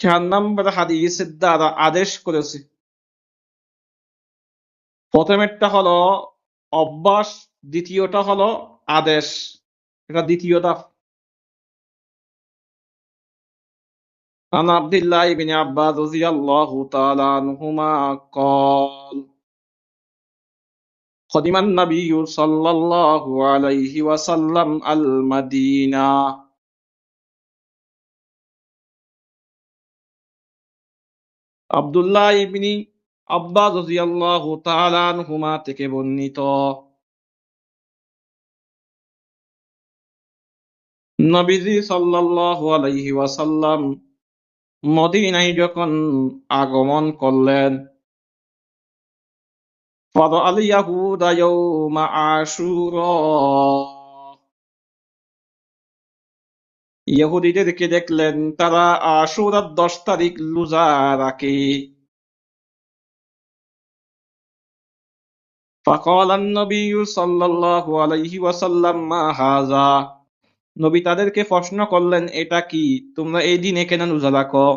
4 নম্বর হাদিসের দ্বারা আদেশ করেছে। প্রথমেরটা হলো অভ্যাস, দ্বিতীয়টা হলো আদেশ। এটা দ্বিতীয় ধাপ। عن عبد الله بن عباس رضي الله تعالى عنهما قال قدم النبي صلى الله عليه وسلم المدينة আব্দুল্লাহ ইবনি আব্বাস রাদিয়াল্লাহু তাআলা আনহুমা থেকে বর্ণিত, নবীজি সাল্লাল্লাহু আলাইহি ওয়াসাল্লাম মদিনায় যখন আগমন করলেন, ফারাআল ইয়াহুদা ইয়াউমা আশুরা, ইহুদীদেরকে দেখলেন তারা আশুরার 10 তারিখ রোজা রাখে। ফাকালা আন-নবিয়্যু সাল্লাল্লাহু আলাইহি ওয়াসাল্লাম মা হাযা, নবী তাদেরকে প্রশ্ন করলেন, এটা কি? তোমরা এই দিনে কেন রোজা রাখো?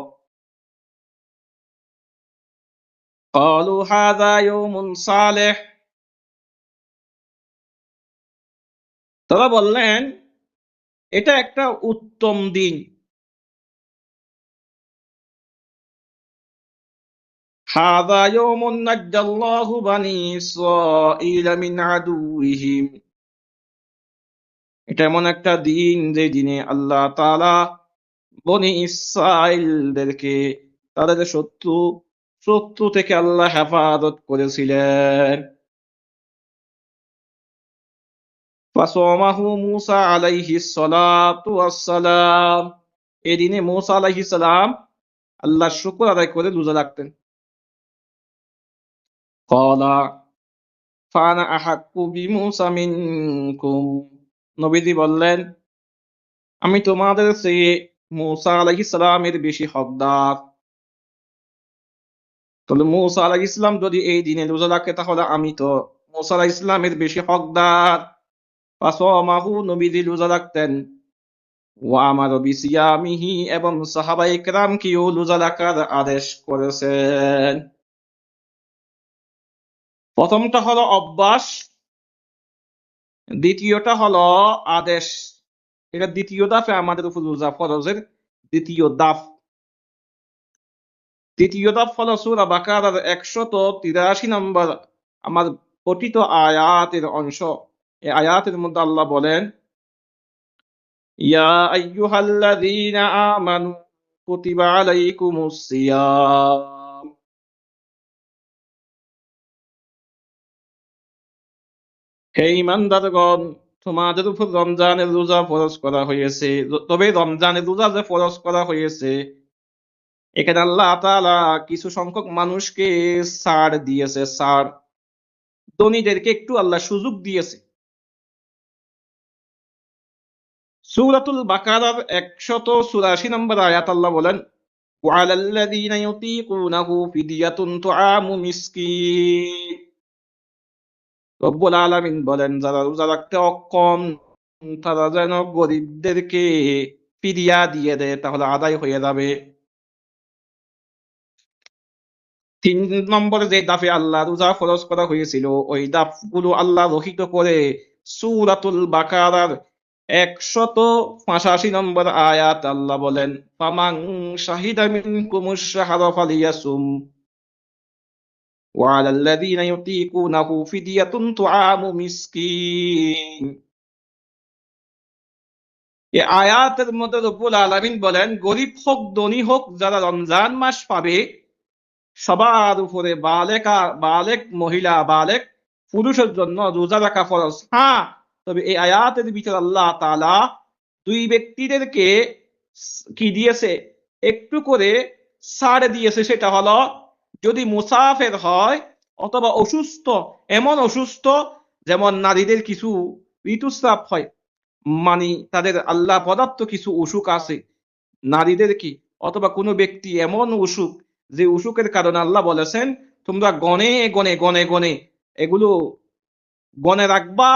ক্বালু হাযা ইয়াউমুন সালিহ, তারা বললেন এটা একটা উত্তম দিন। হাযা ইয়াউমুন নাজ্জাল্লাহু বানী ইসরাঈলা মিন আদুওয়িহিম, এটা এমন একটা দিন যে দিনে আল্লাহ তাআলা বনী ইসরাঈলদেরকে তাদের শত্রু থেকে আল্লাহ হেফাজত করেছিলেন। ফাসামাহু মূসা আলাইহিস সালাতু ওয়াস সালাম, এদিনে মূসা আলাইহিস সালাম আল্লাহর শুকর আদায় করে রোজা রাখতেন। ক্বালা ফাআনা আহাক্কু বিমূসা মিনকুম, নবীজি বললেন আমি তোমাদের চেয়ে মূসা আলাইহিস সালামের বেশি হকদার। তাহলে মূসা আলাইহিস সালাম যদি এই দিনে রোজা রাখে তাহলে আমি তো মূসা আলাইহিস সালামের বেশি হকদার। ফাসামাহু, নবীজি রোজা রাখতেন। ওয়া আমারা বিসিয়ামিহি, এবং সাহাবায়ে কেরামকেও রোজা রাখার আদেশ করেছেন। প্রথমটা হলো অভ্যাস, দ্বিতীয়টা হলো আদেশ। এটা দ্বিতীয় ধাপে আমাদের উপর রোজা ফরজের দ্বিতীয় ধাপ। তৃতীয় ধাপ হলো সূরা বাকারার ১৮৩ নম্বর আমার পঠিত আয়াতের অংশ। এই আয়াতের মধ্যে আল্লাহ বলেন, ইয়া আইয়ুহাল্লাযীনা আমানু কুতিবা আলাইকুমুস সিয়াম, হে ঈমানদারগণ, তোমাদের উপর রমজানের রোজা ফরজ করা হয়েছে। তবে রমজানের রোজা যে ফরজ করা হয়েছে, এখানে আল্লাহ তাআলা কিছু সংখ্যক মানুষকে ছাড় দিয়েছে, ছাড়। ধনীদেরকে একটু আল্লাহ সুযোগ দিয়েছে। সূরাতুল বাকারার ১৮৪ নম্বর আয়াত আল্লাহ বলেন, ওয়ালাল্লাযীনা ইউতীকুনাহু ফিদিয়াতুন তুআমু মিসকিন, রব্বুল আলামিন বলেন যারা রোজা রাখতে অক্ষম তারা যেন গরিবদেরকে ফিদিয়া দিয়ে দেয়, তাহলে আদায় হয়ে যাবে। ৩ নম্বরে যে দাফে আল্লাহ রোজা ফরজ করা হয়েছিল, ওই দাফগুলো আল্লাহ রহিত করে সূরাতুল বাকারার ১৮৮ নম্বর আয়াত আল্লাহ বলেন, ফামান শাহিদা মিনকুমুশ শাহরা ফালিয়াসুম ওয়া আলাল্লাযীনা ইউতীকুনাহু ফিদিয়াতুন তুআমু মিসকিন। এই আয়াতের মধ্যে রব্বুল আলামিন বলেন, গরিব হোক ধনী হোক, যারা রমজান মাস পাবে সবার উপরে বালেক মহিলা, বালেক পুরুষের জন্য রোজা রাখা ফরজ। হ্যাঁ, তবে এই আয়াতের ভিতরে আল্লাহ তাআলা দুই ব্যক্তিদেরকে কি দিয়েছে? একটু করে ছাড় দিয়েছে। সেটা হলো যদি মুসাফির হয় অথবা অসুস্থ, এমন অসুস্থ যেমন নারীদের কিছু ঋতুস্রাব হয়, মানে তাদের আল্লাহ প্রদত্ত কিছু অসুখ আছে নারীদের কি, অথবা কোনো ব্যক্তি এমন অসুখ যে অসুখের কারণে আল্লাহ বলেছেন তোমরা গনে এগুলো গনে রাখবা,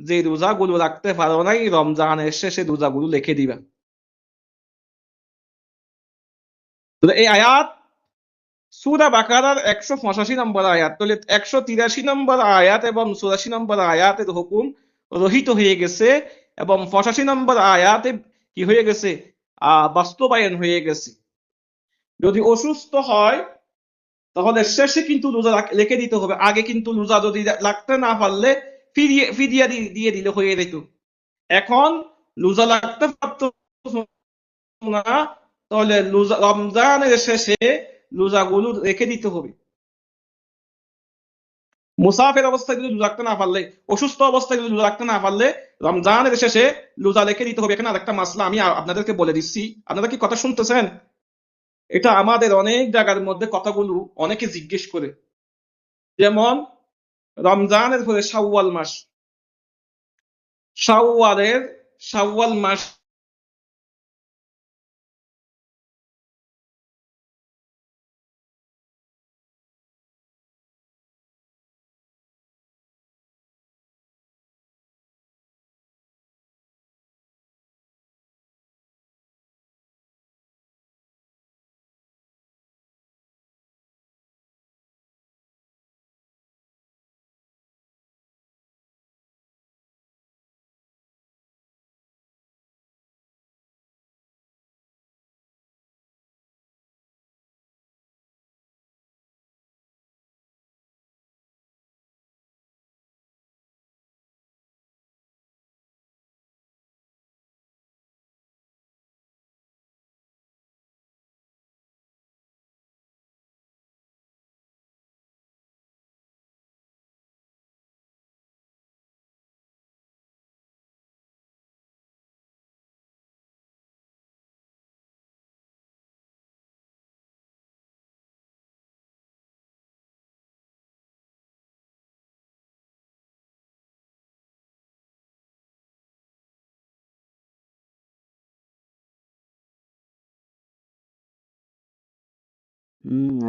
যে রোজাগুলো রাখতে পারো নাই রমজানের শেষে রোজাগুলো লিখে দিবা। তো এই আয়াত সূরা বাকারার 185 নম্বর আয়াত, তাহলে 183 নম্বর আয়াত এবং 84 নম্বর আয়াতের হুকুম রহিত হয়ে গেছে এবং 85 নম্বর আয়াতে কি হয়ে গেছে, বাস্তবায়ন হয়ে গেছে। যদি অসুস্থ হয় তাহলে শেষে কিন্তু রোজা রেখে দিতে হবে, আগে কিন্তু রোজা যদি রাখতে না পারলে ফিদিয়া দিয়ে দিলে হয়ে যেত। এখন রোজা রাখতে পারতো না, তাহলে রমজানের শেষে রোজাগুলো রেখে দিতে হবে। মুসাফের অবস্থায় যদি রোজা রাখতে না পারলে, অসুস্থ অবস্থায় যদি রোজা রাখতে না পারলে রমজানের শেষে রোজা রেখে দিতে হবে। এখানে আরেকটা মাসলা আমি আপনাদেরকে বলে দিচ্ছি, আপনারা কি কথা শুনতেছেন? এটা আমাদের অনেক জায়গার মধ্যে কথাগুলো অনেকে জিজ্ঞেস করে। যেমন রমজানের পরে শাওয়াল মাস, শাওয়ালের শাওয়াল মাস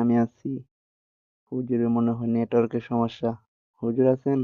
আমি আছি। হুজুরের মনে হয় নেটওয়ার্কের সমস্যা। হুজুর আছেন?